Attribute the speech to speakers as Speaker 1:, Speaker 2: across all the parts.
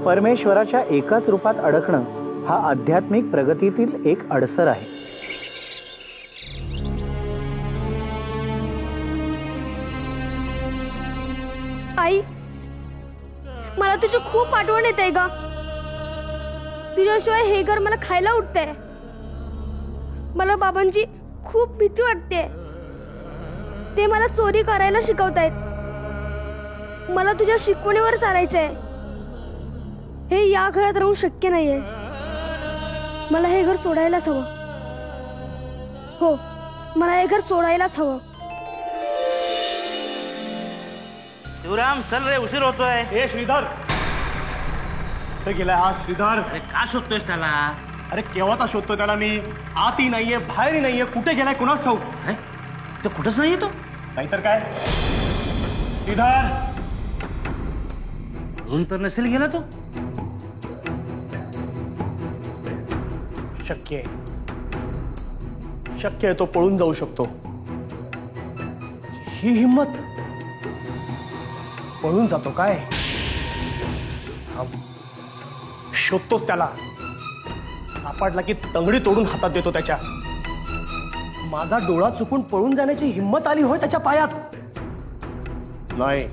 Speaker 1: परमेश्वराच्या एकाच रूपात अडकणं हा आध्यात्मिक प्रगतीतील एक अडसर आहे.
Speaker 2: आई, मला तुझी खूप आठवण येते ग. तुझ्याशिवाय हे घर मला खायला उठतंय. मला बाबांची खूप भीती वाटते. ते मला चोरी करायला शिकवतायत. मला तुझ्या शिकवणीवर चालायचंय. हे या घरात राहून शक्य नाहीये. मला हे घर सोडायलाच हवं. हो, मला हे घर सोडायलाच हवं.
Speaker 3: शिवराम, चल रे, उशीर होतोय.
Speaker 4: ए श्रीधर, कुठे गेलाय हा श्रीधर?
Speaker 3: अरे का शोधतोयस त्याला?
Speaker 4: अरे केव्हाचा शोधतोय त्याला मी. आतही नाहीये, बाहेरही नाहीये. कुठे गेलाय कुणाच ठाऊक.
Speaker 3: तो कुठंच नाही येतो.
Speaker 4: नाहीतर काय. श्रीधर,
Speaker 3: म्हणून तर नसेल गेला तो.
Speaker 4: शक्य आहे, शक्य आहे तो पळून जाऊ शकतो. ही हिम्मत. पळून जातो काय? शोधतोच त्याला. सापडला की तंगडी तोडून हातात देतो त्याच्या. माझा डोळा चुकून पळून जाण्याची हिम्मत आली होय त्याच्या पायात. नाही,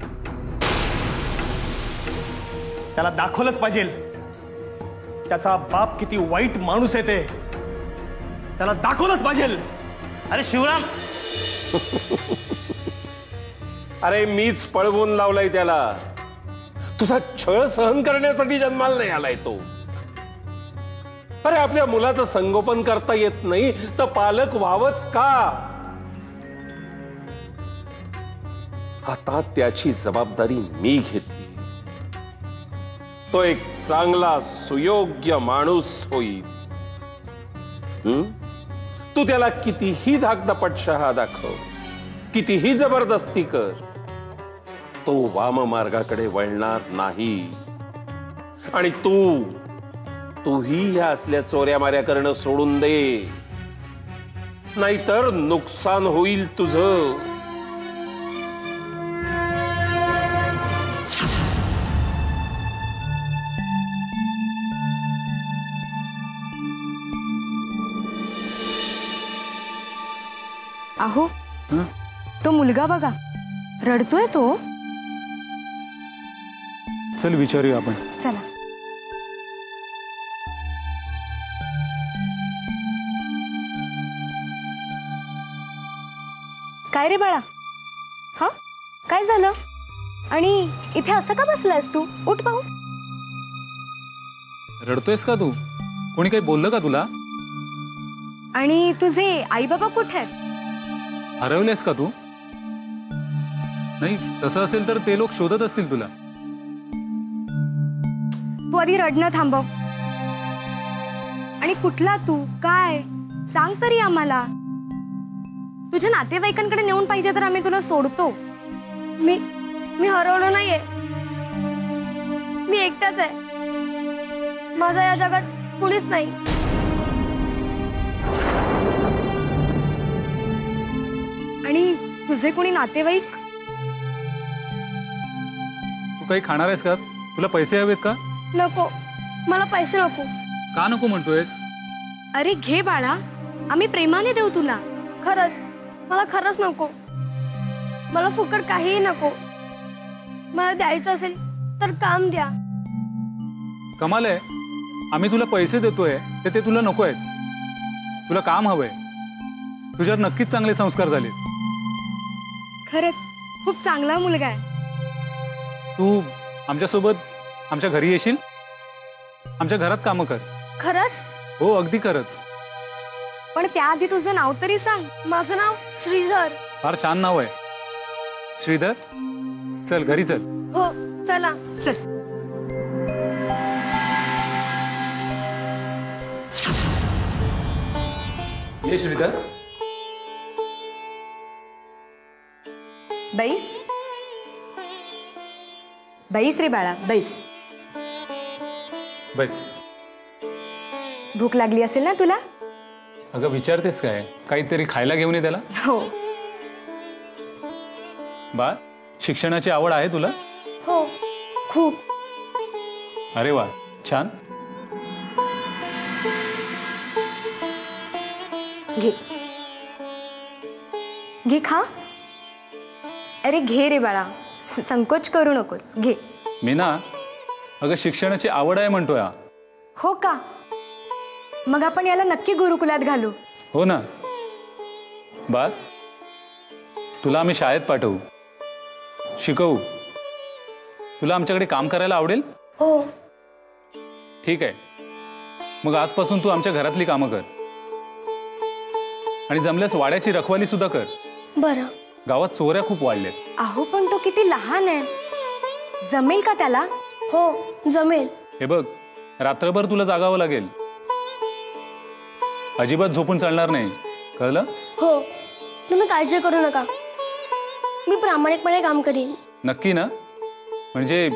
Speaker 4: त्याला दाखवलंच पाहिजे त्याचा बाप किती वाईट माणूस आहे. ते त्याला दाखवलंच पाहिजे.
Speaker 3: अरे शिवराम,
Speaker 5: अरे मीच पळवून लावलाय त्याला. तुझा छळ सहन करण्यासाठी जन्माला नाही आलाय तो. अरे आपल्या मुलाचं संगोपन करता येत नाही तर पालक व्हावंच का? आता त्याची जबाबदारी मी घेतली. तो एक चांगला सुयोग्य माणूस होईल. तू त्याला कितीही धाकदपटशहा दाखव, कितीही जबरदस्ती कर, तो वाम मार्गाकडे वळणार नाही. आणि तूही ह्या असल्या चोऱ्या माऱ्या करणं सोडून दे, नाहीतर नुकसान होईल तुझं.
Speaker 6: अहो, तो मुलगा बघा, रडतोय तो.
Speaker 7: चल विचारूया आपण.
Speaker 6: चला. काय रे बाळा? हा, काय झालं? आणि इथे असं का बसलायस तू? उठ पाहू.
Speaker 7: रडतोयस का तू? कोणी काही बोललं का तुला?
Speaker 6: आणि तुझे आई बाबा कुठे आहेत?
Speaker 7: हरवलेस का तू? नाही, तसं असेल तर ते लोक शोधत असतील तुला.
Speaker 6: तू आधी रडणं थांबव. आणि कुठला तू, काय सांग तरी आम्हाला. तुझ्या नातेवाईकांकडे नेऊन पाहिजे तर आम्ही तुला सोडतो.
Speaker 2: मी हरवलो नाहीये. मी एकटाच आहे. माझा या जगात कुणीच नाही.
Speaker 6: आणि तुझे कोणी नातेवाईक?
Speaker 7: तू काही खाणार आहेस का? तुला पैसे हवेत का?
Speaker 2: नको, मला पैसे नको.
Speaker 7: का नको म्हणतोयस?
Speaker 6: अरे घे बाळा, आम्ही प्रेमाने देऊ तुला.
Speaker 2: खरंच, मला खरंच नको. मला फुकट काहीही नको. मला द्यायचं असेल तर काम द्या.
Speaker 7: कमाल आहे, आम्ही तुला पैसे देतोय ते तुला नको आहेत. तुला काम हवंय. तुझ्यावर नक्कीच चांगले संस्कार झाले.
Speaker 6: खरंच खूप चांगला मुलगा आहे.
Speaker 7: तू आमच्यासोबत आमच्या घरी येशील? आमच्या घरात कामं कर.
Speaker 2: खरंच?
Speaker 7: हो, अगदी खरंच.
Speaker 6: पण त्याआधी तुझं नाव तरी सांग.
Speaker 2: माझं नाव श्रीधर.
Speaker 7: फार छान नाव आहे श्रीधर. चल घरी चल.
Speaker 2: हो, चला.
Speaker 6: चल.
Speaker 7: ये श्रीधर.
Speaker 6: बैस. बैस रे बाळा, बैस.
Speaker 7: बस.
Speaker 6: भूक लागली असेल ना तुला?
Speaker 7: अगं विचारतेस काय? काहीतरी खायला घेऊन ये त्याला.
Speaker 6: हो.
Speaker 7: बा, शिक्षणाची आवड आहे तुला?
Speaker 2: हो, खूप.
Speaker 7: अरे वा, छान.
Speaker 6: घे घे खा. अरे घे रे बाळा, संकोच करू नकोस, घे.
Speaker 7: मीना, अगं शिक्षणाची आवड आहे म्हणतोय हा.
Speaker 6: हो का? मग आपण याला नक्की गुरुकुलात घालू.
Speaker 7: हो ना. बाळ, तुला आम्ही शाळेत पाठवू, शिकवू. तुला आमच्याकडे काम करायला आवडेल?
Speaker 2: हो.
Speaker 7: ठीक आहे. मग आजपासून तू आमच्या घरातली कामं कर आणि जमल्यास वाड्याची रखवाली सुद्धा कर.
Speaker 2: बरं.
Speaker 7: गावात चोऱ्या खूप वाढल्यात.
Speaker 6: अहो पण तो किती लहान आहे, जमेल का त्याला?
Speaker 2: हो जमेल.
Speaker 7: हे बघ, रात्रभर तुला जागावं लागेल. अजिबात झोपून चालणार नाही, कळलं?
Speaker 2: हो, तुम्ही काळजी करू नका, मी प्रामाणिकपणे काम करीन.
Speaker 7: नक्की ना? म्हणजे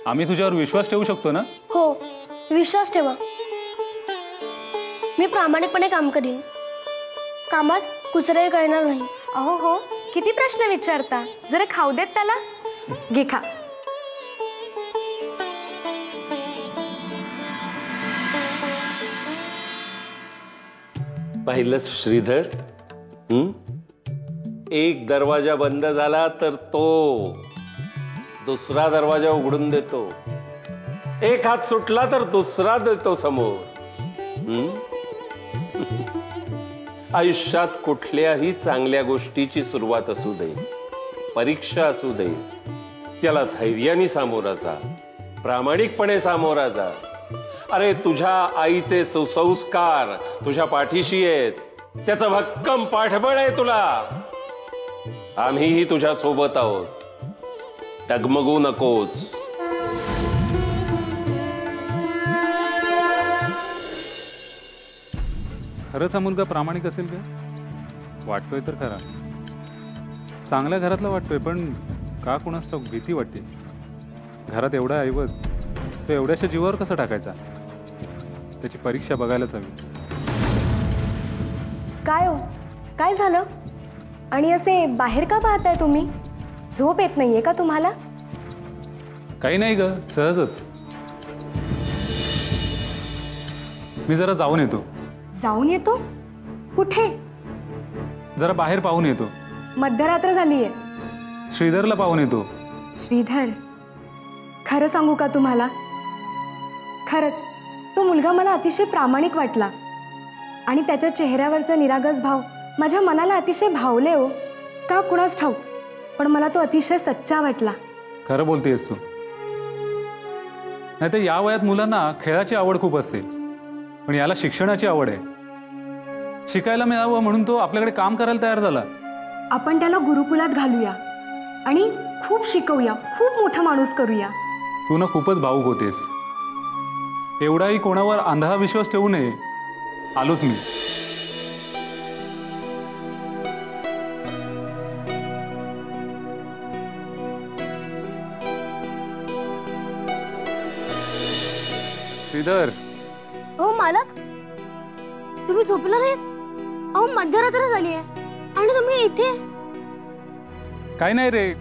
Speaker 7: आम्ही तुझ्यावर विश्वास ठेवू शकतो ना?
Speaker 2: हो, विश्वास ठेवा, मी प्रामाणिकपणे काम करीन. कामात कुचराई करणार नाही.
Speaker 6: अहो हो, किती प्रश्न विचारता. जरा खाऊ देत त्याला. घे खा.
Speaker 5: पाहिलंच श्रीधर, एक दरवाजा बंद झाला तर तो दुसरा दरवाजा उघडून देतो. एक हात सुटला तर दुसरा देतो समोर. आयुष्यात कुठल्याही चांगल्या गोष्टीची सुरुवात असू दे, परीक्षा असू दे, त्याला धैर्याने सामोरा जा, प्रामाणिकपणे सामोरा जा. अरे तुझ्या आईचे सुसंस्कार तुझ्या पाठीशी आहेत, त्याचं भक्कम पाठबळ आहे तुला. आम्हीही तुझ्या सोबत आहोत, डगमगू नकोस.
Speaker 7: खरंच हा मुलगा प्रामाणिक असेल का? वाटतोय तर खरा, चांगल्या घरातला वाटतोय, पण का कुणास ठाऊक भीती वाटते. घरात एवढा ऐवज तो एवढ्याशा जीवावर कसा टाकायचा? त्याची परीक्षा बघायलाच हवी.
Speaker 6: काय हो, काय झालं? आणि असे बाहेर का पाहताय तुम्ही? झोप येत नाहीये का तुम्हाला?
Speaker 7: काही नाही ग, सहजच. मी जरा जाऊन येतो.
Speaker 6: जाऊन येतो? कुठे?
Speaker 7: जरा बाहेर पाहून येतो.
Speaker 6: मध्यरात्र झालीये.
Speaker 7: श्रीधरला पाहून येतो.
Speaker 6: श्रीधर, खरं सांगू का तुम्हाला? खरंच तो मुलगा मला अतिशय प्रामाणिक वाटला आणि त्याच्या चेहऱ्यावरचा निरागस भाव माझ्या मनाला अतिशय भावले हो. का कुणास ठाऊक, पण मला तो अतिशय सच्चा वाटला.
Speaker 7: खरं बोलतेस तू. नाही तर या वयात मुलांना खेळाची आवड खूप असते, पण याला शिक्षणाची आवड आहे. शिकायला मिळावं म्हणून तो आपल्याकडे काम करायला तयार झाला.
Speaker 6: आपण त्याला गुरुकुलात घालूया आणि खूप शिकवूया, खूप मोठा माणूस करूया.
Speaker 7: तू ना खूपच भावूक होतेस. एवढाही कोणावर अंधा विश्वास ठेवू नये. आलोच मी. श्रीधर.
Speaker 2: हो मालक, तुम्ही झोपला नाहीत? अहो मध्यरात्र झाली आहे आणि तुम्ही इथे.
Speaker 7: काही नाही रे,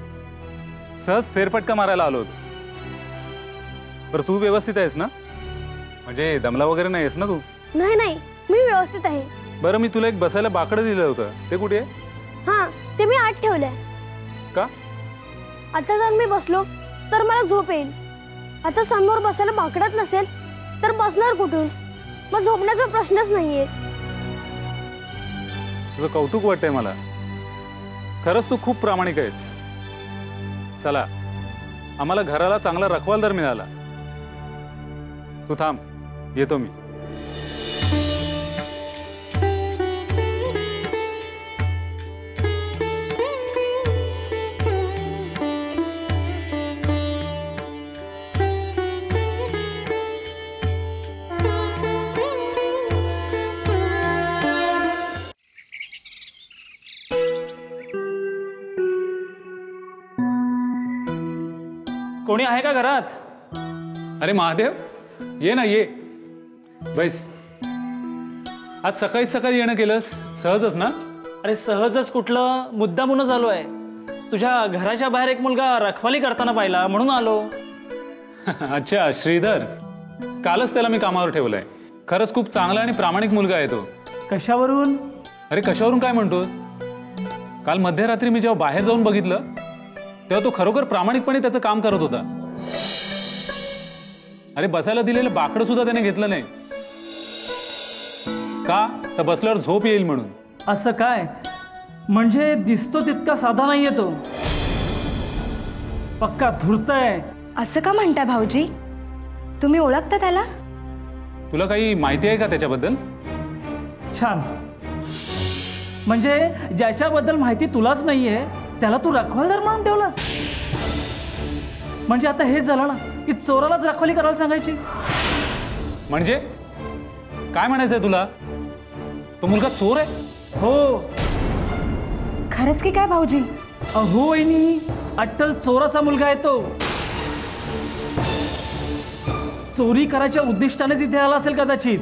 Speaker 7: सहज फेरफटका मारायला आलो. बरं तू व्यवस्थित आहेस ना? म्हणजे दमला वगैरे नाही आहेस ना तू?
Speaker 2: नाही नाही, मी व्यवस्थित आहे.
Speaker 7: बरं मी तुला एक बसायला बाकडं दिलं होतं, ते कुठे आहे?
Speaker 2: हा, ते मी आत ठेवलंय.
Speaker 7: का?
Speaker 2: आता जर मी बसलो तर मला झोप येईल. आता समोर बसायला बाकडात नसेल तर बसणार कुठून? मग झोपण्याचा प्रश्नच नाहीये.
Speaker 7: तुझं कौतुक वाटतंय मला. खरंच तू खूप प्रामाणिक आहेस. चला, आम्हाला घराला चांगला रखवालदार मिळाला. तू थांब, येतो मी.
Speaker 8: कोणी आहे का घरात?
Speaker 7: अरे महादेव, ये ना, ये बैस. आज सकाळी सकाळी येणं केलंस? सहजच ना?
Speaker 8: अरे सहजच कुठलं, मुद्दामूनच आलो आहे. तुझ्या घराच्या बाहेर एक मुलगा रखवाली करताना पाहिला म्हणून आलो.
Speaker 7: अच्छा श्रीधर, कालच त्याला मी कामावर ठेवलंय. खरंच खूप चांगला आणि प्रामाणिक मुलगा आहे तो.
Speaker 8: कशावरून?
Speaker 7: अरे कशावरून काय म्हणतोस? काल मध्यरात्री मी जेव्हा बाहेर जाऊन बघितलं तेव्हा तो खरोखर प्रामाणिकपणे त्याचं काम करत होता. अरे बसायला दिलेलं बाकडं सुद्धा त्याने घेतलं नाही. का तर बसल्यावर झोप येईल म्हणून.
Speaker 8: असं काय? म्हणजे दिसतो तितका साधा नाहीये तो, पक्का धूर्त आहे.
Speaker 6: असं का म्हणताय भाऊजी? तुम्ही ओळखता त्याला?
Speaker 7: तुला काही माहिती आहे का त्याच्याबद्दल?
Speaker 8: छान. म्हणजे ज्याच्याबद्दल माहिती तुलाच नाहीये त्याला तू रखवालदार म्हणून ठेवलास. म्हणजे आता हेच झालं ना की चोरालाच रखवाली करायला सांगायची.
Speaker 7: म्हणजे काय म्हणायचंय तुला? तो मुलगा चोर आहे?
Speaker 8: हो.
Speaker 6: खरंच की काय भाऊजी?
Speaker 8: अहो वहिनी, अट्टल चोराचा मुलगा आहे तो. चोरी करायच्या उद्दिष्टानेच इथे आला असेल कदाचित.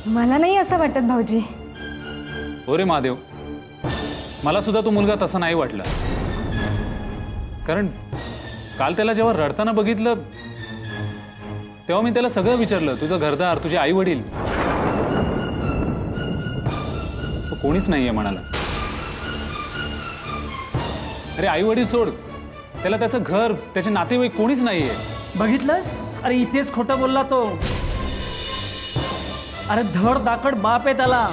Speaker 6: मला नाही असं वाटत भाऊजी.
Speaker 7: हो रे महादेव, मला सुद्धा तो मुलगा तसा नाही वाटला. कारण काल त्याला जेव्हा रडताना बघितलं तेव्हा मी त्याला सगळं विचारलं, तुझं घरदार, तुझे आई वडील. तो कोणीच नाहीये म्हणाला. अरे आई वडील सोड, त्याला त्याचं घर, त्याचे नातेवाईक कोणीच नाहीये.
Speaker 8: बघितलंस? अरे इथेच खोटं बोलला तो. अरे धड दाखड बाप आहे त्याला.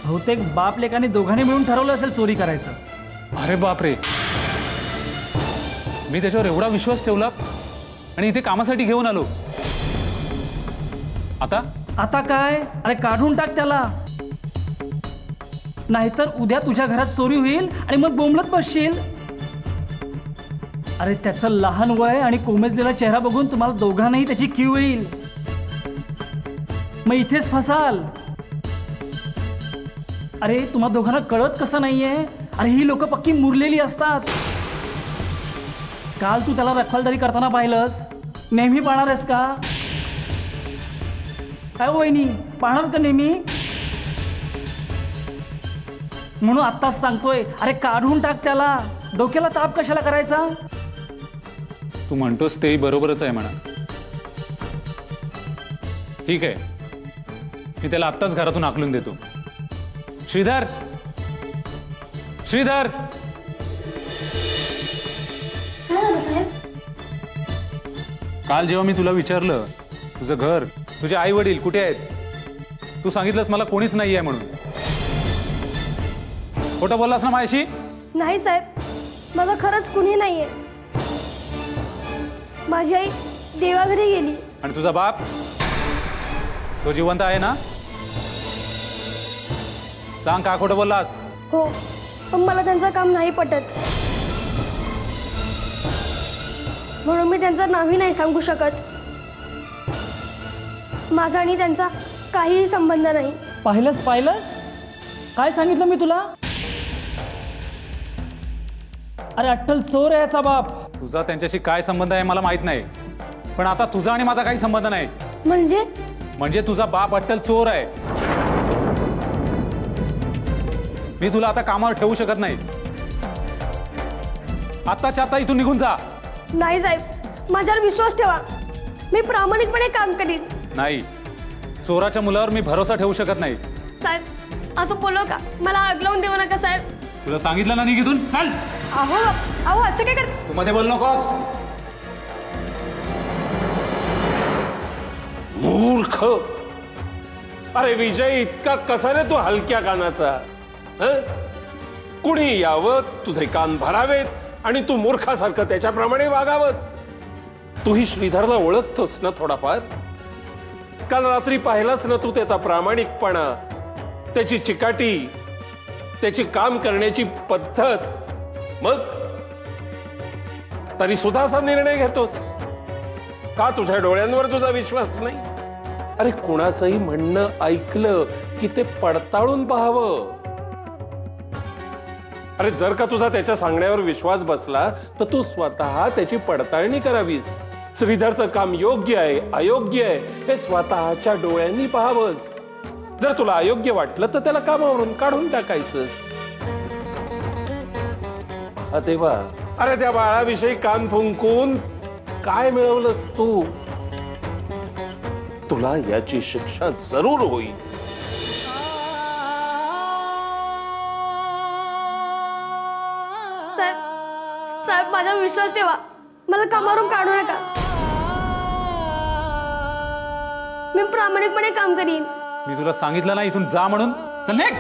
Speaker 8: बहुतेक बाप लेकाने दोघांनी मिळून ठरवलं असेल चोरी करायचं.
Speaker 7: अरे बापरे, मी त्याच्यावर एवढा विश्वास ठेवला आणि इथे कामासाठी घेऊन आलो.
Speaker 8: आता काय? अरे काढून टाक त्याला, नाहीतर उद्या तुझ्या घरात चोरी होईल आणि मग बोंबलत बसशील. अरे त्याचं लहान वय आणि कोमेजलेला चेहरा बघून तुम्हाला दोघांनाही त्याची कीव येईल. मग इथेच फसाल. अरे तुम्हा दोघांना कळत कसं नाहीये? अरे ही लोक पक्की मुरलेली असतात. काल तू त्याला रखवालदारी करताना पाहिलंस, नेहमी पाहणार आहेस का? काय वहिनी, पाहणार का नेहमी? म्हणून आत्ताच सांगतोय, अरे काढून टाक त्याला. डोक्याला ताप कशाला करायचा?
Speaker 7: तू म्हणतोस तेही बरोबरच आहे म्हणा. ठीक आहे, मी त्याला आत्ताच घरातून हाकलून देतो. श्रीधर, श्रीधर,
Speaker 2: काय झालं साहेब?
Speaker 7: काल जेव्हा मी तुला विचारलं तुझं घर, तुझे आई वडील कुठे आहेत, तू सांगितलंस मला कोणीच नाही आहे म्हणून. खोटं बोललास ना माझ्याशी?
Speaker 2: नाही साहेब, माझं खरंच कुणी नाहीये. माझी आई देवाघरी गेली.
Speaker 7: आणि तुझा बाप, तो जिवंत आहे ना? सांग, का खोटं बोललास?
Speaker 2: हो, पण मला त्यांचं काम नाही पटत, म्हणून मी त्यांचं नावही नाही सांगू शकत. माझा आणि त्यांचा काहीही संबंध नाही.
Speaker 8: पाहिलंस काय सांगितलं मी तुला? अरे अट्टल चोर आहे याचा बाप.
Speaker 7: तुझा त्यांच्याशी काय संबंध आहे मला माहित नाही, पण आता तुझा आणि माझा काही संबंध नाही.
Speaker 2: म्हणजे
Speaker 7: तुझा बाप अट्टल चोर आहे. मी तुला आता कामावर ठेवू शकत नाही. आत्ताच्या आता इथून निघून जा.
Speaker 2: नाही साहेब, माझ्यावर विश्वास ठेवा. मी प्रामाणिकपणे काम करीन.
Speaker 7: नाही, चोराच्या मुलावर मी भरोसा ठेवू शकत नाही.
Speaker 2: साहेब असं बोलू का? मला आग लावून देऊ नका साहेब.
Speaker 7: तुला सांगितलं ना, निघ इथून, चल.
Speaker 6: अहो असं काय कर?
Speaker 7: तू मध्ये बोल नकोस.
Speaker 5: मूर्ख. अरे विजय, इतका कसा रे तू हलक्या कानाचा? कुणी यावं, तुझे कान भरावेत आणि तू मूर्खासारखं त्याच्याप्रमाणे वागावंस. तूही श्रीधरला ओळखतोस ना थोडाफार? काल रात्री पाहिलास ना तू त्याचा प्रामाणिकपणा, त्याची चिकाटी, त्याची काम करण्याची पद्धत. मग तरी सुद्धा असा निर्णय घेतोस का? तुझ्या डोळ्यांवर तुझा विश्वास नाही? अरे कोणाचंही म्हणणं ऐकलं की ते पडताळून पाहावं. अरे जर का तुझा त्याच्या सांगण्यावर विश्वास बसला तर तू स्वतः त्याची पडताळणी करावीस. श्रीधरचं काम योग्य आहे अयोग्य आहे हे स्वतःच्या डोळ्यांनी पाहावंस. जर तुला अयोग्य वाटलं तर त्याला कामावरून काढून टाकायचं. तेव्हा अरे त्या बाळाविषयी कान फुंकून काय मिळवलंस तू? तुला याची शिक्षा जरूर होईल.
Speaker 2: साहेब साहेब माझा विश्वास ठेवा, मला कामावरून काढू नका. मी प्रामाणिकपणे काम करीन.
Speaker 7: मी तुला सांगितलं ना इथून जा म्हणून. चल निघ.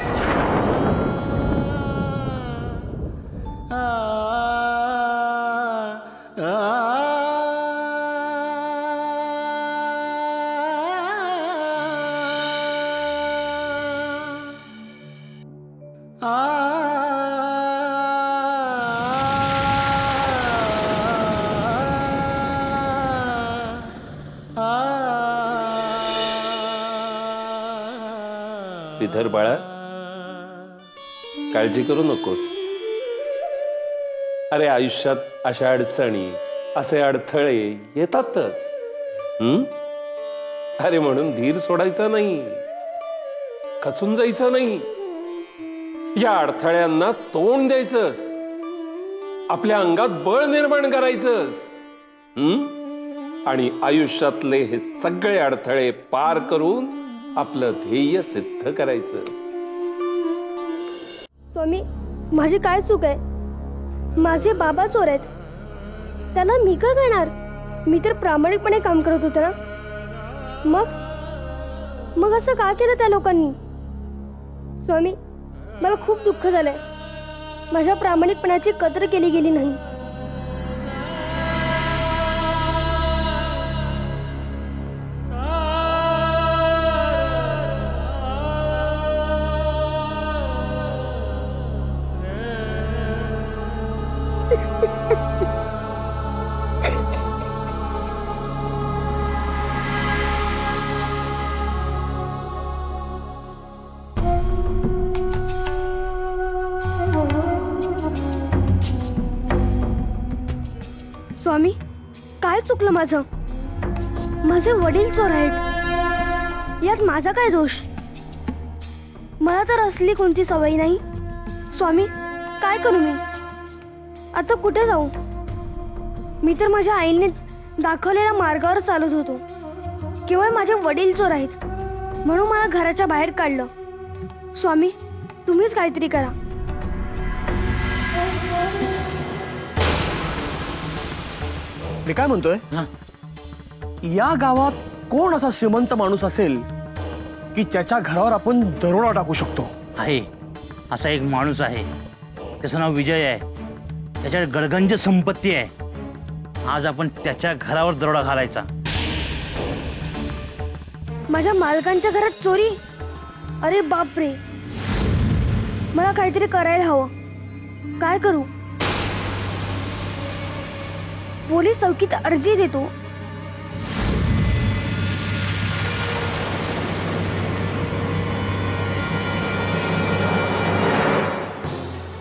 Speaker 5: विदर बाळा, काळजी करू नकोस. अरे आयुष्यात अशा अडचणी, असे अडथळे येतातच. अरे म्हणून धीर सोडायचा नाही, खचून जायचं नाही. या अडथळ्यांना तोंड द्यायचंस, आपल्या अंगात बळ निर्माण करायचंस. आणि आयुष्यातले हे सगळे अडथळे पार करून आपलं ध्येय सिद्ध करायचं.
Speaker 2: स्वामी, माझी काय चूक आहे? माझे बाबा चोर आहेत, त्यांना मी काय करणार? मी तर प्रामाणिकपणे काम करत होते ना. मग असं का केलं त्या लोकांनी? स्वामी, मला खूप दुःख झालंय. माझ्या प्रामाणिकपणाची कदर केली गेली नाही. स्वामी, काय चुकलं माझं? माझे वडील चोर आहेत, यात माझा काय दोष? मला तर असली कोणती सवय नाही. स्वामी, काय करू मी आता? कुठे जाऊ? मी तर माझ्या आईने दाखवलेल्या मार्गावर चालत होतो. केवळ माझे वडील चोर आहेत म्हणून मला घराच्या बाहेर काढलं. स्वामी, तुम्हीच काहीतरी करा.
Speaker 4: मी काय म्हणतोय, या गावात कोण असा श्रीमंत माणूस असेल की त्याच्या घरावर आपण दरोडा टाकू शकतो?
Speaker 3: आहे, असा एक माणूस आहे. त्याचं नाव विजय आहे. त्याच्या गडगंज संपत्ती आहे. आज आपण त्याच्या घरावर दरोडा घालायचा.
Speaker 2: माझ्या मालकांच्या घरात चोरी? अरे बापरे, मला काहीतरी करायला हवं. काय करू? पोलीस चौकीत अर्जी देतो.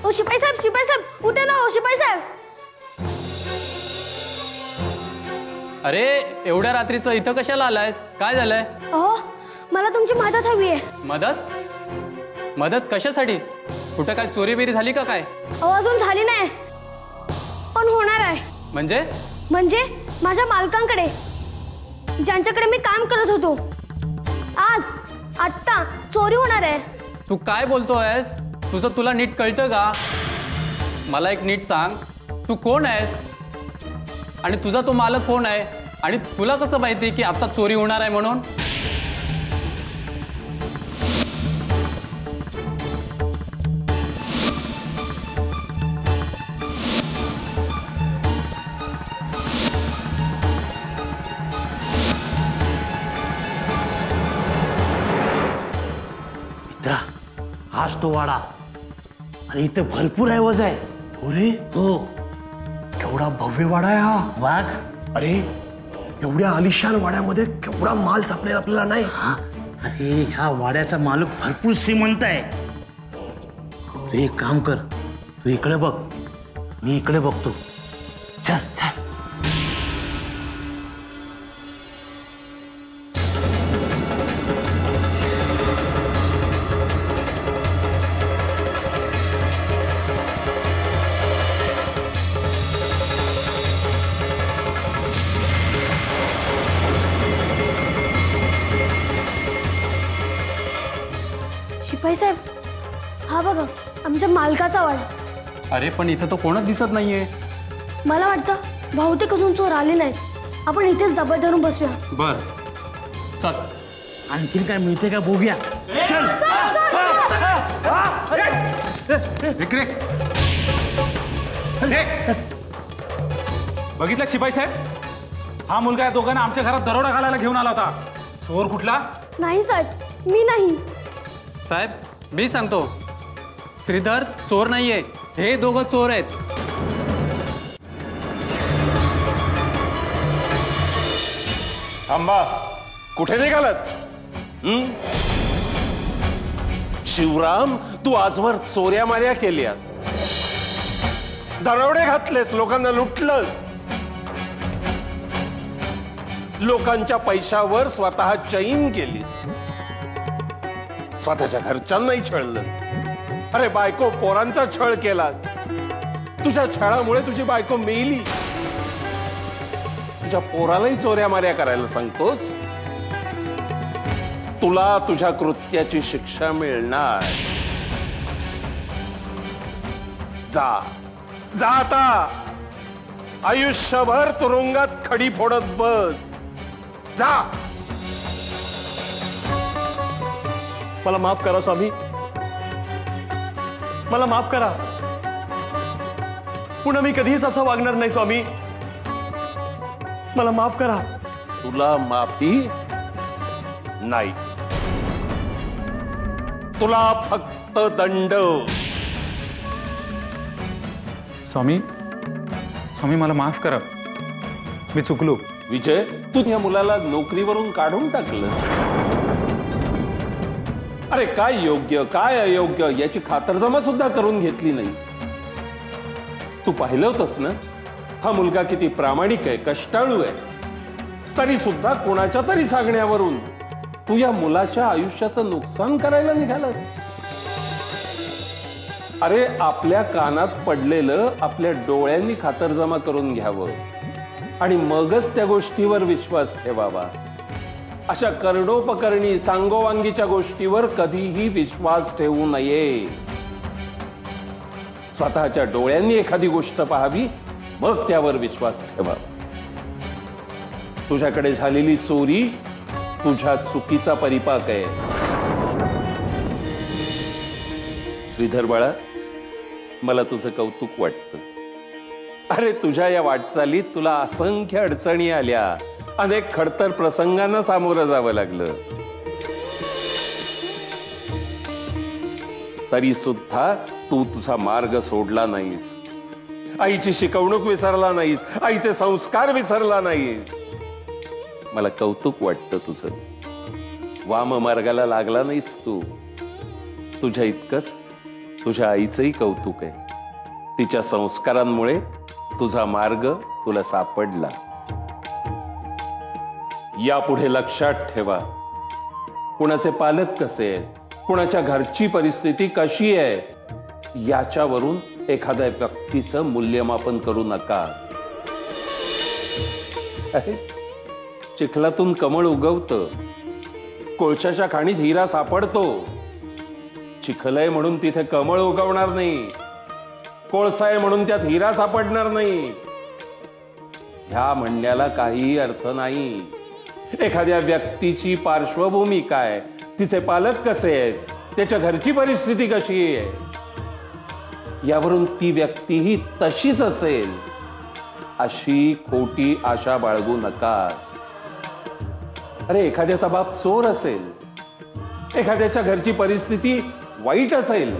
Speaker 2: ओ शिपाई साहेब, उठा ना. ओ शिपाई साहेब.
Speaker 9: अरे एवढ्या रात्रीचं इथं कशाला आलायस? काय झालंय?
Speaker 2: अहो, मला तुमची मदत हवी आहे.
Speaker 9: मदत? मदत कशासाठी? कुठं काय चोरी बिरी झाली का काय?
Speaker 2: अहो, अजून झाली नाही, पण होणार आहे. म्हणजे माझ्या मालकांकडे, ज्यांच्याकडे मी काम करत होतो, आत्ता चोरी होणार आहे.
Speaker 9: तू काय बोलतोयस? तुला नीट कळतं का? मला एक नीट सांग, तू कोण आहेस आणि तुझा तो मालक कोण आहे? आणि तुला कसं माहिती की आता चोरी होणार आहे म्हणून?
Speaker 3: मित्रा, हाच तो वाडा. आणि इथे भरपूर ऐवज आहे.
Speaker 4: अरे
Speaker 3: हो,
Speaker 4: केवढा भव्य वाडा आहे हा.
Speaker 3: वाघ.
Speaker 4: अरे एवढ्या आलिशान वाड्यामध्ये केवढा माल सापडेल आपल्याला नाही?
Speaker 3: अरे ह्या वाड्याचा मालक भरपूर श्रीमंत आहे. तू एक काम कर, तू इकडे बघ, मी इकडे बघतो. चल चल.
Speaker 2: शिपाई साहेब, हा बघा आमच्या मालकाचा वाडा.
Speaker 9: अरे पण इथं तो कोणच दिसत नाहीये.
Speaker 2: मला वाटतं बहुतेक अजून चोर आले नाहीत. आपण इथेच दबा धरून बसूया.
Speaker 9: बर चल.
Speaker 3: आणखीन काय मिळते का बघूया.
Speaker 7: विक्रे बघितलं शिपाई साहेब, हा मुलगा या दोघांना आमच्या घरात दरोडा घालायला घेऊन आला होता. चोर कुठला?
Speaker 2: नाही साहेब, मी नाही.
Speaker 9: साहेब मी सांगतो, श्रीधर चोर नाहीये, हे दोघं चोर आहेत.
Speaker 5: थांबा, कुठे निघालात? शिवराम, तू आजवर चोऱ्या माऱ्या केल्यास, दरोडे घातलेस, लोकांना लुटलंस, लोकांच्या पैशावर स्वतः चैन केलीस, स्वतःच्या घरच्यांनाही छळलंस. अरे बायको पोरांचा छळ केलास. तुझ्या छळामुळे तुझी बायको मेली. तुझ्या पोरालाही चोऱ्या माऱ्या करायला सांगतोस. तुला तुझ्या कृत्याची शिक्षा मिळणार. जा जा आता, आयुष्यभर तुरुंगात खडी फोडत बस. जा.
Speaker 4: मला माफ करा स्वामी, मला माफ करा. पुन्हा मी कधीच असं वागणार नाही स्वामी. मला माफ करा.
Speaker 5: तुला माफी नाही, तुला फक्त दंड.
Speaker 7: स्वामी, स्वामी मला माफ करा, मी चुकलो.
Speaker 5: विजय, तू या मुलाला नोकरीवरून काढून टाकलं. अरे काय योग्य काय अयोग्य याची खातरजमा सुद्धा करून घेतली नाहीस. तू पाहिलं होतंस ना, हा मुलगा किती प्रामाणिक आहे, कष्टाळू आहे. तरी सुद्धा कोणाच्या तरी सांगण्यावरून तू या मुलाच्या आयुष्याचं नुकसान करायला निघालास. अरे आपल्या कानात पडलेलं आपल्या डोळ्यांनी खातरजमा करून घ्यावं आणि मगच त्या गोष्टीवर विश्वास ठेवावा. अशा कर्णोपकरणी सांगोवांगीच्या गोष्टीवर कधीही विश्वास ठेवू नये. स्वतःच्या डोळ्यांनी एखादी गोष्ट पाहावी, मग त्यावर विश्वास ठेवा. तुझ्याकडे झालेली चोरी तुझ्या चुकीचा परिपाक आहे. श्रीधर बाळा, मला तुझं कौतुक वाटतं. अरे तुझ्या या वाटचालीत तुला असंख्य अडचणी आल्या, अनेक खडतर प्रसंगांना सामोरं जावं लागलं. तरी सुद्धा तू तुझा मार्ग सोडला नाहीस. आईची शिकवणूक विसरला नाहीस, आईचे संस्कार विसरला नाहीस. मला कौतुक वाटतं तुझं. वाम मार्गाला लागला नाहीस तू. तुझ्या इतकंच तुझ्या आईचंही कौतुक आहे. तिच्या संस्कारांमुळे तुझा मार्ग तुला सापडला. यापुढे लक्षात ठेवा, कुणाचे पालक कसे आहेत, कुणाच्या घरची परिस्थिती कशी आहे, याच्यावरून एखाद्या व्यक्तीचं मूल्यमापन करू नका. चिखलातून कमळ उगवतं, कोळशाच्या खाणीत हिरा सापडतो. चिखल आहे म्हणून तिथे कमळ उगवणार नाही, कोळसा आहे म्हणून त्यात हिरा सापडणार नाही. ह्या म्हणण्याला काहीही अर्थ नाही. एखाद्या व्यक्तीची पार्श्वभूमी काय, तिचे पालक कसे आहेत, त्याच्या घरची परिस्थिती कशी आहे, यावरून ती व्यक्तीही तशीच असेल अशी खोटी आशा बाळगू नका. अरे एखाद्याचा बाप चोर असेल, एखाद्याच्या घरची परिस्थिती वाईट असेल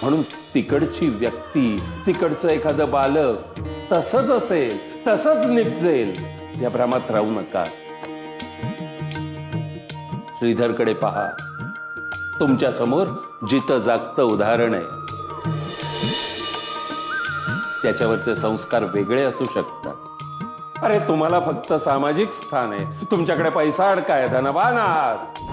Speaker 5: म्हणून तिकडची व्यक्ती, तिकडचं एखादं बालक तसंच असेल, तसंच निपजेल या भ्रमात राहू नका. श्रीधरकडे पहा, तुमच्या समोर जितं जागतं उदाहरण आहे. त्याच्यावरचे संस्कार वेगळे असू शकतात. अरे तुम्हाला फक्त सामाजिक स्थान आहे, तुमच्याकडे पैसा अडकाय, धनवान आहात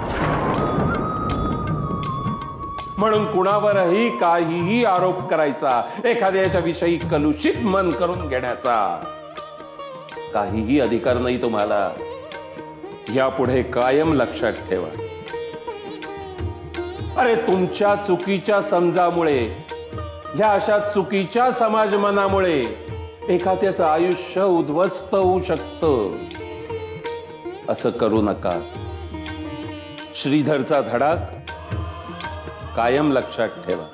Speaker 5: म्हणून कुणावरही काहीही आरोप करायचा, एखाद्याच्या विषयी कलुषित मन करून घेण्याचा काहीही अधिकार नाही तुम्हाला. यापुढे कायम लक्षात ठेवा. अरे तुमच्या चुकीच्या समजामुळे, ह्या अशा चुकीच्या समाजमनामुळे एखाद्याचं आयुष्य उद्ध्वस्त होऊ शकतं. असं करू नका. श्रीधरचा धडा कायम लक्षात ठेवा.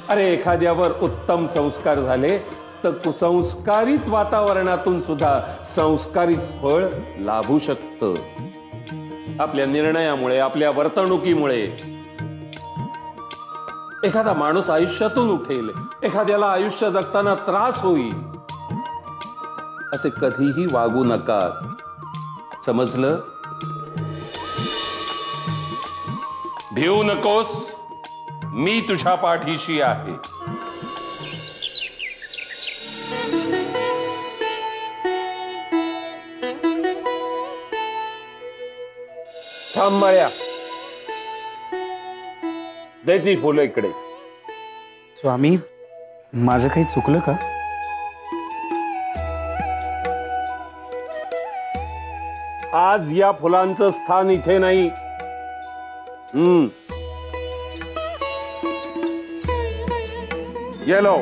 Speaker 5: अरे एखाद्यावर उत्तम संस्कार झाले तर कुसंस्कारित वातावरणातून सुद्धा संस्कारित फळ लाभू शकतं. आपल्या निर्णयामुळे, आपल्या वर्तणुकीमुळे एखादा माणूस आयुष्यातून उठेल, एखाद्याला आयुष्य जगताना त्रास होईल, असे कधीही वागू नका. समजलं? भिवू नकोस, मी तुझ्या पाठीशी आहे. थांब माळ्या, दे ती फुलं इकडे.
Speaker 1: स्वामी, माझं काही चुकलं का?
Speaker 5: आज या फुलांचं स्थान इथे नाही. येलो.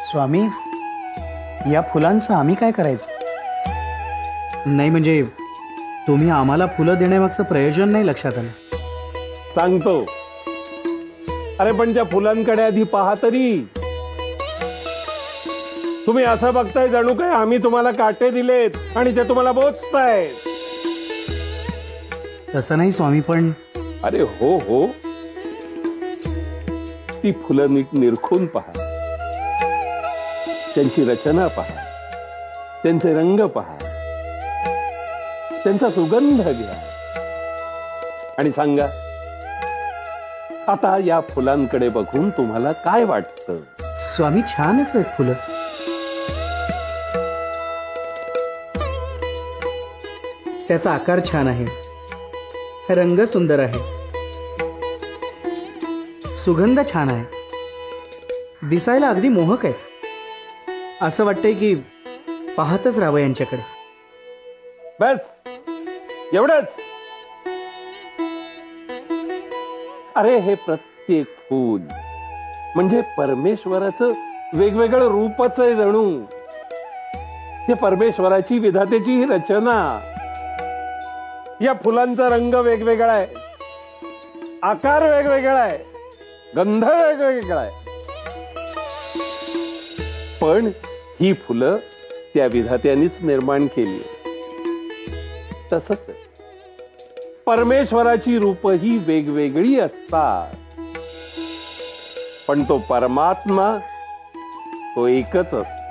Speaker 1: स्वामी, या फुलांचं आम्ही काय करायचं? नाही म्हणजे तुम्ही आम्हाला फुलं देण्यामागचं प्रयोजन नाही लक्षात आलं.
Speaker 5: सांगतो. अरे पण त्या फुलांकडे आधी पहा तरी. तुम्ही असं बघताय जणू काय आम्ही तुम्हाला काटे दिलेत आणि ते तुम्हाला बोचताय.
Speaker 1: तसं नाही स्वामी, पण
Speaker 5: अरे हो हो, ती फुलं नीट निरखून पहा. त्यांची रचना पहा, त्यांचे रंग पहा, त्यांचा सुगंध घ्या आणि सांगा, आता या फुलांकडे बघून तुम्हाला काय वाटतं?
Speaker 1: स्वामी, छानच आहेत फुलं. त्याचा आकार छान आहे, रंग सुंदर आहे, सुगंध छान आहे, दिसायला अगदी मोहक आहे. असं वाटतंय की पाहतच राहावं यांच्याकडे.
Speaker 5: बस एवढंच. अरे हे प्रत्येक फूल म्हणजे परमेश्वराचं वेगवेगळं रूपच आहे जणू. हे परमेश्वराची, विधातेची ही रचना. या फुलांचा रंग वेगवेगळा आहे, आकार वेगवेगळा आहे, गंध वेगवेगळा आहे, पण ही फुलं त्या विधात्यानेच निर्माण केली. तसंच परमेश्वराची रूप ही वेगवेगळी असतात, पण तो परमात्मा तो एकच असतो.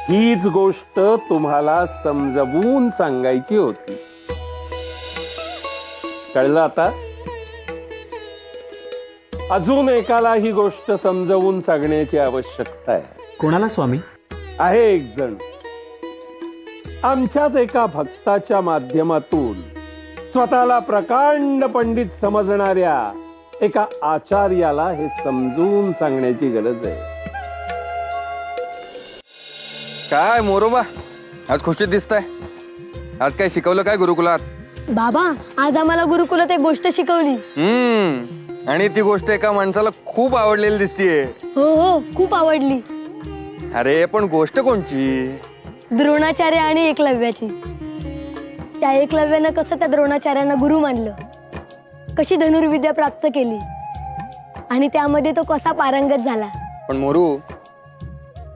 Speaker 5: हीच गोष्ट तुम्हाला समजवून सांगायची होती. कळलं आता? अजून एकाला ही गोष्ट समजवून सांगण्याची आवश्यकता आहे.
Speaker 1: कोणाला स्वामी?
Speaker 5: आहे एक जण. आमच्याच एका भक्ताच्या माध्यमातून स्वतःला प्रकांड पंडित समजणाऱ्या एका आचार्याला हे समजून सांगण्याची गरज आहे.
Speaker 10: काय मोरोबा, आज खुशीत दिसताय. आज काय शिकवलं काय गुरुकुलात?
Speaker 2: बाबा, आज आम्हाला गुरुकुलात एक गोष्ट शिकवली.
Speaker 10: आणि ती गोष्ट एका माणसाला खूप आवडलेली दिसतीये.
Speaker 2: हो हो, खूप आवडली.
Speaker 10: अरे पण गोष्ट कोणची?
Speaker 2: द्रोणाचार्य आणि एकलव्याची. त्या एकलव्यानं कसं त्या द्रोणाचार्यांना गुरु मानलं, कशी धनुर्विद्या प्राप्त केली आणि त्यामध्ये तो कसा पारंगत झाला.
Speaker 10: पण मोरू,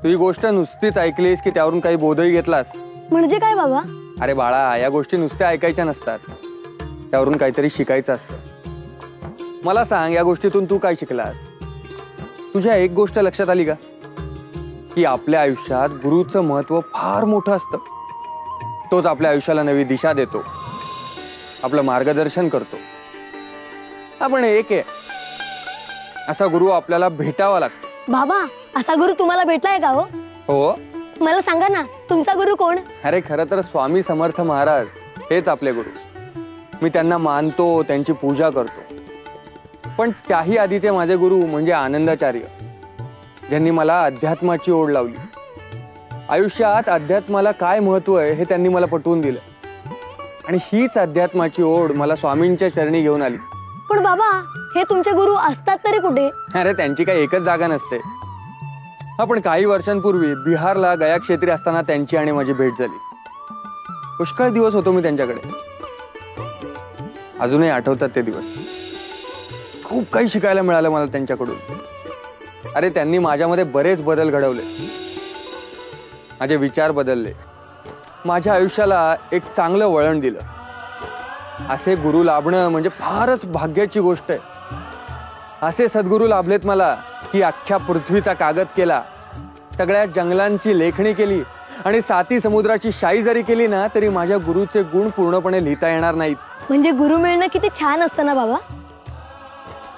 Speaker 10: तू ही गोष्ट नुसतीच ऐकलीस की त्यावरून काही बोधही घेतलास?
Speaker 2: म्हणजे काय बाबा?
Speaker 10: अरे बाळा, या गोष्टी नुसत्या ऐकायच्या नसतात, त्यावरून काहीतरी शिकायचं असतं. मला सांग, या गोष्टीतून तू काय शिकलास? तुझ्या एक गोष्ट लक्षात आली का, की आपल्या आयुष्यात गुरुचं महत्व फार मोठं असतं. तोच आपल्या आयुष्याला नवी दिशा देतो, आपलं मार्गदर्शन करतो. आपण एक आहे असा गुरु आपल्याला भेटावा लागतो.
Speaker 2: बाबा, असा गुरु तुम्हाला भेटलाय का? हो
Speaker 10: हो,
Speaker 11: मला सांगा ना, तुमचा गुरु कोण?
Speaker 10: अरे खरं तर स्वामी समर्थ महाराज हेच आपले गुरु. मी त्यांना मानतो, त्यांची पूजा करतो. पण त्याही आधीचे माझे गुरु म्हणजे आनंदाचार्य, ज्यांनी मला अध्यात्माची ओढ लावली. आयुष्यात अध्यात्माला काय महत्व आहे हे त्यांनी मला पटवून दिलं. आणि हीच अध्यात्माची ओढ मला स्वामींच्या चरणी घेऊन आली.
Speaker 11: पण बाबा, हे तुमचे गुरु असतात तरी कुठे?
Speaker 10: अरे त्यांची काही एकच जागा नसते. हा, पण काही वर्षांपूर्वी बिहारला गया क्षेत्री असताना त्यांची आणि माझी भेट झाली. पुष्कळ दिवस होतो मी त्यांच्याकडे. अजूनही आठवतात ते दिवस. खूप काही शिकायला मिळालं मला त्यांच्याकडून. अरे त्यांनी माझ्यामध्ये बरेच बदल घडवले, माझे विचार बदलले, माझ्या आयुष्याला एक चांगलं वळण दिलं. असे गुरु लाभणं म्हणजे फारच भाग्याची गोष्ट आहे. असे सद्गुरू लाभलेत मला की अख्ख्या पृथ्वीचा कागद केला, सगळ्या जंगलांची लेखणी केली आणि 7 समुद्राची शाई जरी केली ना तरी माझ्या गुरुचे गुण पूर्णपणे लिहिता येणार नाहीत.
Speaker 11: म्हणजे गुरु मिळणं किती छान असतं ना बाबा.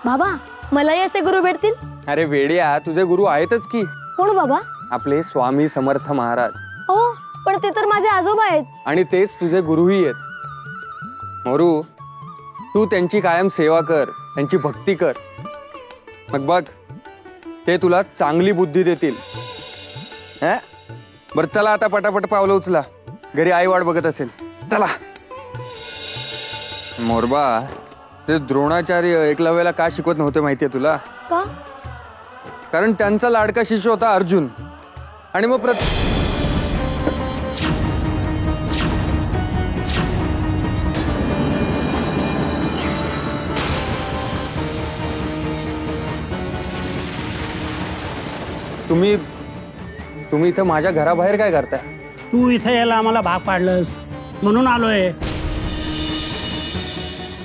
Speaker 11: बाबा, मलाही असे गुरु भेटतील?
Speaker 10: अरे वेड्या, तुझे गुरु आहेतच की.
Speaker 11: कोण बाबा?
Speaker 10: आपले स्वामी समर्थ महाराज.
Speaker 11: हो, पण ते तर माझे आजोबा आहेत.
Speaker 10: आणि तेच तुझे गुरुही आहेत. मोरू, तू त्यांची कायम सेवा कर, त्यांची भक्ती कर. मग बघ, ते तुला चांगली बुद्धी देतील. बर चला आता पटापट पावलं उचला, घरी आई वाट बघत असेल. चला. मोरबा, ते द्रोणाचार्य एकलव्याला का शिकवत नव्हते माहितीये तुला?
Speaker 11: का?
Speaker 10: कारण त्यांचा लाडका शिष्य होता अर्जुन. आणि मग तुम्ही इथं माझ्या घराबाहेर काय करताय?
Speaker 12: तू इथे यायला आम्हाला भाग पाडलंस म्हणून आलोय.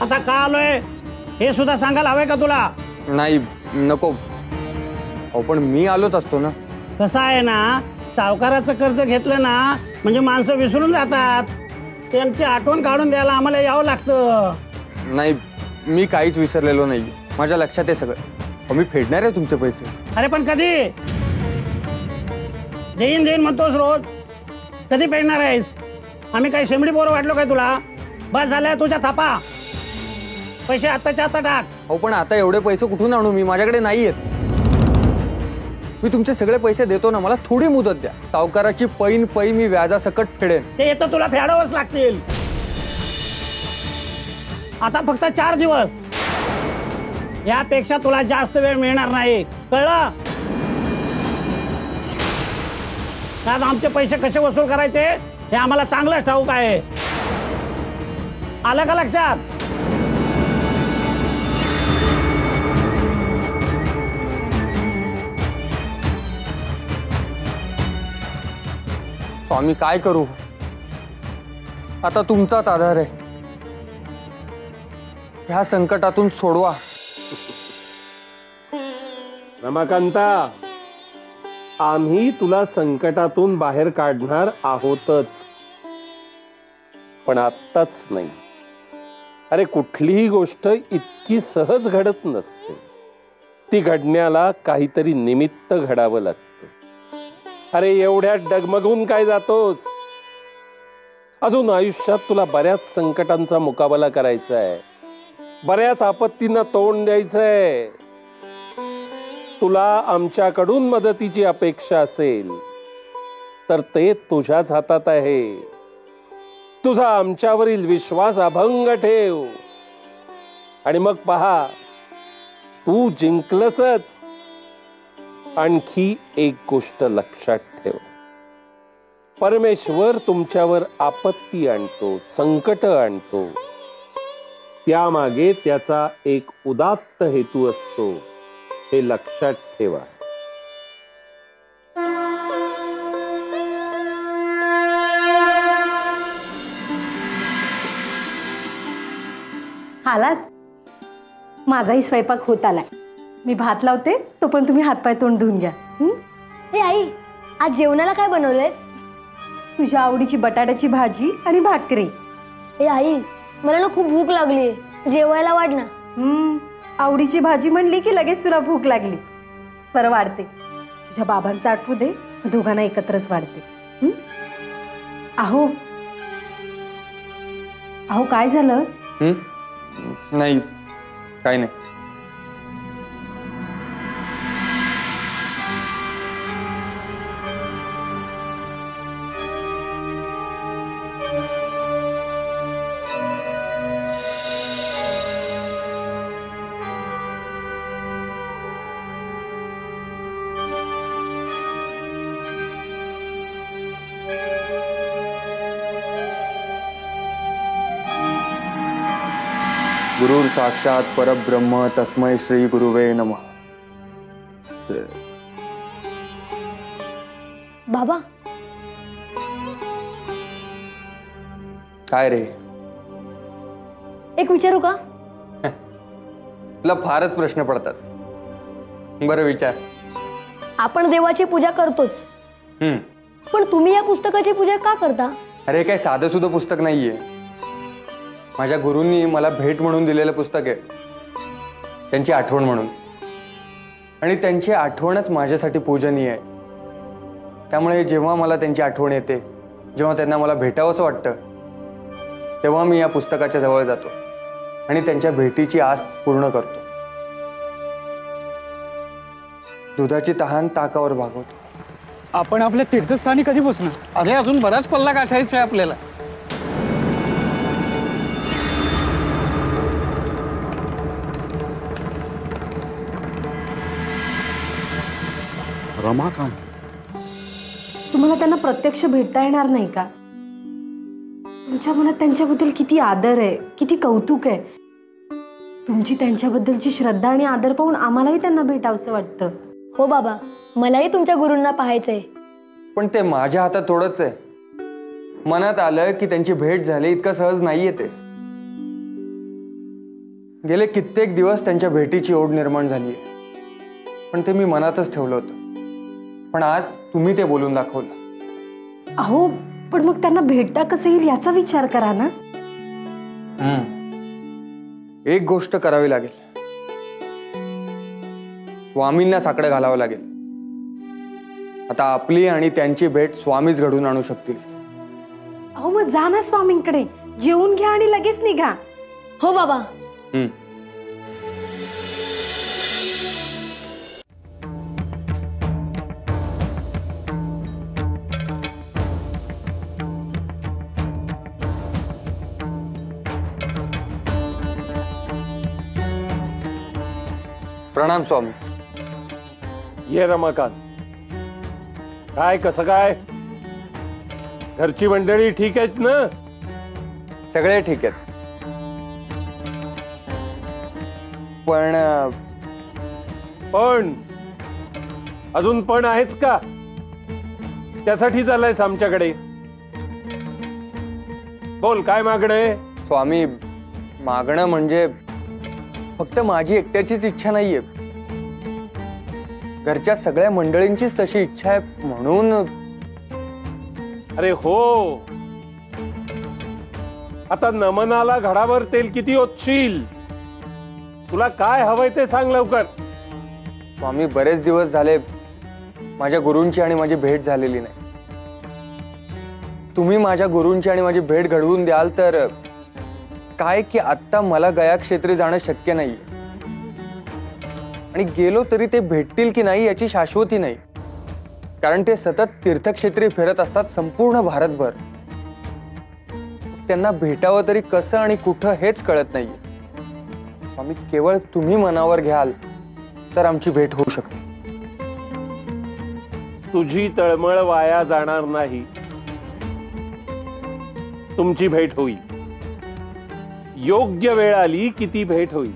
Speaker 12: आता का आलोय हे सुद्धा सांगायला हवंय का तुला?
Speaker 10: नाही, नको. अहो पण मी आलोच असतो ना.
Speaker 12: कसं आहे ना, सावकाराचं कर्ज घेतलं ना म्हणजे माणसं विसरून जातात. त्यांची आठवण काढून द्यायला आम्हाला यावं लागतं.
Speaker 10: नाही, मी काहीच विसरलेलो नाही. माझ्या लक्षात आहे सगळं. मी फेडणार आहे तुमचे पैसे.
Speaker 12: अरे पण कधी? देईन म्हणतोस रोज, कधी फेडणार आहेस? आम्ही काही शेंबडी बोर वाटलो काय तुला? बस झालंय तुझ्या थापा. पैसे आत्ताच्या आता टाक.
Speaker 10: अहो पण आता एवढे पैसे कुठून आणू मी? माझ्याकडे नाही आहेत. मी तुमचे सगळे पैसे देतो ना, मला थोडी मुदत द्या. सावकाराची पैन पै मी व्याजासकट फेडेन.
Speaker 12: ते येतं तुला फेडावंच लागतील. आता फक्त 4 दिवस, यापेक्षा तुला जास्त वेळ मिळणार नाही, कळलं? आज आमचे पैसे कसे वसूल करायचे हे आम्हाला चांगलंच ठाऊक आहे. आलं का लक्षात?
Speaker 10: स्वामी काय करू? आता तुमचाच आधार आहे. ह्या संकटातून सोडवा.
Speaker 5: रमाकांता, आम्ही तुला संकटातून बाहेर काढणार आहोतच, पण आत्ताच नाही. अरे कुठलीही गोष्ट इतकी सहज घडत नसते. ती घडण्याला काहीतरी निमित्त घडावं लागतं. अरे एवढ्या डगमगून काय जातोस? अजून आयुष्यात तुला बऱ्याच संकटांचा मुकाबला करायचा आहे, बऱ्याच आपत्तींना तोंड द्यायचंय. तुला आमच्याकडून मदतीची अपेक्षा असेल तर ते तुझ्याच हातात आहे. तुझा आमच्यावरील विश्वास अभंग ठेव आणि मग पहा, तू जिंकलंसच. आणखी एक गोष्ट लक्षात ठेव, परमेश्वर तुमच्यावर आपत्ती आणतो, संकट आणतो, त्यामागे त्याचा एक उदात्त हेतू असतो, हे लक्षात ठेवा.
Speaker 13: आलात? माझाही स्वयंपाक होत आलाय. मी भात लावते, तो पण तुम्ही हातपाय तोंड धुवून घ्या.
Speaker 11: हे आई, आज जेवणाला काय बनवलंयस?
Speaker 13: तुझ्या आवडीची बटाट्याची भाजी आणि भाकरी.
Speaker 11: हे आई, मला ना खूप भूक लागली, जेवायला वाढ ना.
Speaker 13: आवडीची भाजी म्हणली की लगेच तुला भूक लागली. बरं वाढते. तुझ्या बाबांचं आठवू दे, दोघांना एकत्रच वाढते. हं? अहो अहो काय झालं?
Speaker 10: नाही, काही नाही. गुरुर साक्षात परब्रह्म तस्मै श्री गुरुवे नमः.
Speaker 11: बाबा
Speaker 10: काय रे?
Speaker 11: एक विचारू का?
Speaker 10: तुला फारच प्रश्न पडतात. बरं विचार.
Speaker 11: आपण देवाची पूजा करतोच, पण तुम्ही या पुस्तकाची पूजा का करता?
Speaker 10: अरे काय साधं सुद्धा पुस्तक नाहीये. माझ्या गुरूंनी मला भेट म्हणून दिलेलं पुस्तक आहे, त्यांची आठवण म्हणून. आणि त्यांची आठवणच माझ्यासाठी पूजनीय आहे. त्यामुळे जेव्हा मला त्यांची आठवण येते, जेव्हा त्यांना मला भेटावंसं वाटतं, तेव्हा मी या पुस्तकाच्या जवळ जातो आणि त्यांच्या भेटीची आस पूर्ण करतो. दुधाची तहान ताकावर भागवतो.
Speaker 14: आपण आपल्या तीर्थस्थानी कधी पोचणार?
Speaker 8: अरे अजून बराच पल्ला गाठायचा आहे आपल्याला.
Speaker 3: रमाकांत,
Speaker 13: तुम्हाला त्यांना प्रत्यक्ष भेटता येणार नाही का? तुमच्या मनात त्यांच्याबद्दल किती आदर आहे, किती कौतुक आहे. तुमची त्यांच्याबद्दलची श्रद्धा आणि आदर पाहून आम्हालाही त्यांना भेटावंसं वाटतं.
Speaker 11: हो बाबा, मलाही तुमच्या गुरूंना पाहायचंय.
Speaker 10: पण ते माझ्या हातात थोडंच आहे. मनात आलं की त्यांची भेट झाली इतकं सहज नाहीये ते. गेले कित्येक दिवस त्यांच्या भेटीची ओढ निर्माण झालीय, पण ते मी मनातच ठेवलं होतं. पण आज तुम्ही ते बोलून दाखवलं.
Speaker 13: अहो पण मग त्यांना भेटता कसं येईल याचा विचार करा ना.
Speaker 10: एक गोष्ट करावी लागेल. स्वामींना साकडं घालावं लागेल. आता आपली आणि त्यांची भेट स्वामीच घडून आणू शकतील.
Speaker 13: अहो मग जा ना स्वामींकडे, जेवून घ्या आणि लगेच निघा.
Speaker 11: हो बाबा.
Speaker 10: प्रणाम स्वामी.
Speaker 5: ये रमाकांत. काय कसं काय? घरची मंडळी ठीक आहेत ना?
Speaker 10: सगळे ठीक आहेत.
Speaker 5: पण अजून पण आहेच का? त्यासाठी चाललायस आमच्याकडे? बोल, काय मागणं आहे?
Speaker 10: स्वामी, मागणं म्हणजे फक्त माझी एकट्याचीच इच्छा नाहीये, घरच्या सगळ्या मंडळींचीच तशी इच्छा आहे म्हणून.
Speaker 5: अरे हो, आता नमनाला घडावर तेल किती ओतशील? तुला काय हवंय ते सांग लवकर.
Speaker 10: स्वामी, बरेच दिवस झाले माझ्या गुरूंची आणि माझी भेट झालेली नाही. तुम्ही माझ्या गुरूंची आणि माझी भेट घडवून द्याल तर काय की आत्ता मला गया क्षेत्री जाणं शक्य नाही, आणि गेलो तरी ते भेटतील की नाही याची शाश्वती नाही, कारण ते सतत तीर्थक्षेत्री फिरत असतात संपूर्ण भारतभर. त्यांना भेटावं तरी कसं आणि कुठं हेच कळत नाहीये. स्वामी, केवळ तुम्ही मनावर घ्याल तर आमची भेट होऊ शकते.
Speaker 5: तुझी तळमळ वाया जाणार नाही. तुमची भेट होईल. योग्य वेळ आली की ती भेट होईल,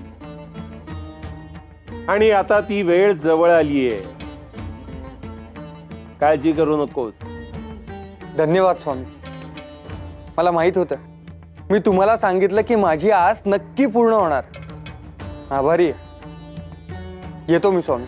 Speaker 5: आणि आता ती वेळ जवळ आलीये. काळजी करू नकोस.
Speaker 10: धन्यवाद स्वामी. मला माहित होतं, मी तुम्हाला सांगितलं की माझी आस नक्की पूर्ण होणार. आभारी आहे. येतो मी स्वामी.